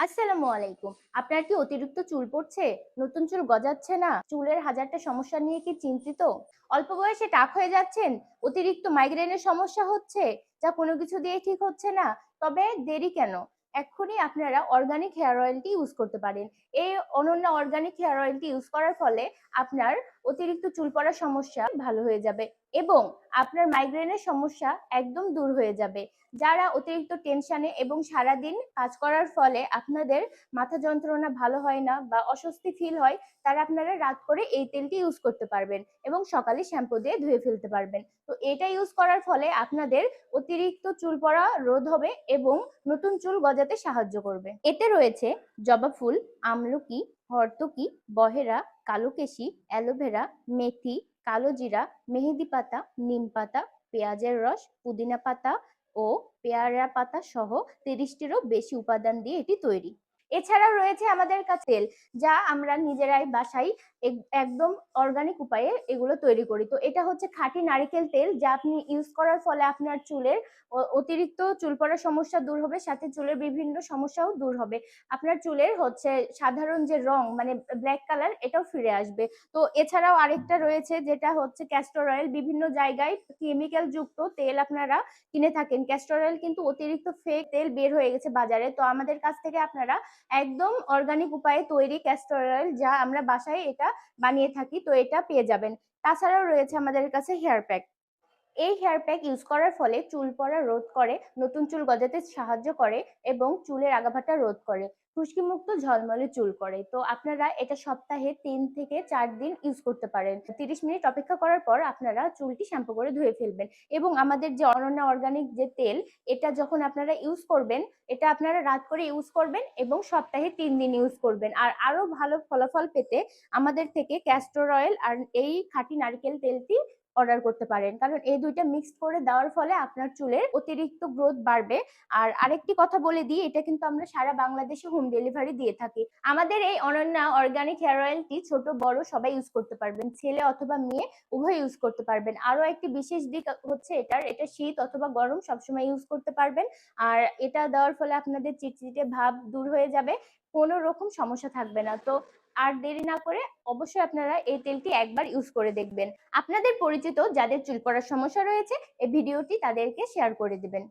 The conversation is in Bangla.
আসসালামু আলাইকুম। আপনার কি অতিরিক্ত চুল পড়ছে? নতুন চুল গজাচ্ছে না? চুলের হাজারটা সমস্যা নিয়ে কি চিন্তিত? অল্প বয়সে টাক হয়ে যাচ্ছেন? অতিরিক্ত মাইগ্রেনের সমস্যা হচ্ছে? যা কোনো কিছু দিয়ে ঠিক হচ্ছে না? তবে দেরি কেন? এক্ষুনি আপনারা অর্গানিক হেয়ার অয়েলটি ইউজ করতে পারেন। এই অনন্য অর্গানিক হেয়ার অয়েলটি ইউজ করার ফলে আপনার অতিরিক্ত চুল পড়ার সমস্যা ভালো হয়ে যাবে এবং আপনার মাইগ্রেনের সমস্যা একদম দূর হয়ে যাবে। যারা অতিরিক্ত টেনশনে এবং সারাদিন কাজ করার ফলে আপনাদের মাথা যন্ত্রণা ভালো হয় না বা অস্বস্তি ফিল হয়, তারা আপনারা রাত করে এই তেলটি ইউজ করতে পারবেন এবং সকালে শ্যাম্পু দিয়ে ধুয়ে ফেলতে পারবেন। তো এটা ইউজ করার ফলে আপনাদের অতিরিক্ত চুল পড়া রোধ হবে এবং নতুন চুল গজাতে সাহায্য করবে। এতে রয়েছে জবা ফুল, আমলকি, হর্তকি, বহেরা, কালোকেশি, অ্যালোভেরা, মেথি, কালো জিরা, মেহেদি পাতা, নিম পাতা, পেঁয়াজের রস, পুদিনা পাতা ও পেয়ারা পাতা সহ ৩০টিরও বেশি উপাদান দিয়ে এটি তৈরি। এছাড়াও রয়েছে আমাদের কাছে তেল, যা আমরা নিজেরাই বাসায় একদম অর্গানিক উপায়ে এগুলো তৈরি করি। তো এটা হচ্ছে খাঁটি নারিকেল তেল, যা আপনি ইউজ করার ফলে আপনার চুলের অতিরিক্ত চুল পড়ার সমস্যা দূর হবে, সাথে চুলের বিভিন্ন সমস্যাও দূর হবে। আপনার চুলের হচ্ছে সাধারণ যে রং মানে ব্ল্যাক কালার, এটাও ফিরে আসবে। তো এছাড়াও আরেকটা রয়েছে যেটা হচ্ছে ক্যাস্টর অয়েল। বিভিন্ন জায়গায় কেমিক্যাল যুক্ত তেল আপনারা কিনে থাকেন। ক্যাস্টর অয়েল কিন্তু অতিরিক্ত ফেক তেল বের হয়ে গেছে বাজারে। তো আমাদের কাছ থেকে আপনারা একদম অর্গানিক উপায়ে তৈরি ক্যাস্টর অয়েল, যা আমরা বাসায় এটা বানিয়ে থাকি, তো এটা পেয়ে যাবেন। তাছাড়াও রয়েছে আমাদের কাছে হেয়ার প্যাক। এই হেয়ার প্যাক ইউজ করার ফলে চুল পড়া রোধ করে, নতুন চুল গজাতে সাহায্য করে এবং চুলের আগাভাটা রোধ করে, খুশকি মুক্ত ঝলমলে চুল করে। তো আপনারা এটা সপ্তাহে ৩ থেকে ৪ দিন ইউজ করতে পারেন। ৩০ মিনিট অপেক্ষা করার পর আপনারা চুলটি শ্যাম্পু করে ধুয়ে ফেলবেন এবং আমাদের যে অনন্য অর্গানিক যে তেল, এটা যখন আপনারা ইউজ করবেন, এটা আপনারা রাত করে ইউজ করবেন এবং সপ্তাহে ৩ দিন ইউজ করবেন। আর আরো ভালো ফলাফল পেতে আমাদের থেকে ক্যাস্টর অয়েল আর এই খাঁটি নারকেল তেলটি অর্ডার করতে পারেন, কারণ এই দুইটা মিক্সড করে দেওয়ার ফলে আপনার চুলের অতিরিক্ত গ্রোথ বাড়বে। আর আরেকটি কথা বলে দিই, এটা কিন্তু আমরা সারা বাংলাদেশে হোম ডেলিভারি দিয়ে থাকি। আমাদের এই অনন্য অর্গানিক হেয়ার অয়েলটি ছোট বড় সবাই ইউজ করতে পারবেন, ছেলে অথবা মেয়ে উভয় ইউজ করতে পারবেন। আরো একটি বিশেষ দিক হচ্ছে এটা শীত অথবা গরম সবসময় ইউজ করতে পারবেন। আর এটা দেওয়ার ফলে আপনাদের চিটচিটে ভাব দূর হয়ে যাবে, কোনো রকম সমস্যা থাকবে না। তো আর দেরি না করে অবশ্যই আপনারা এই তেলটি একবার ইউজ করে দেখবেন। আপনাদের পরিচিত যাদের চুল পড়ার সমস্যা রয়েছে, এই ভিডিওটি তাদেরকে শেয়ার করে দিবেন।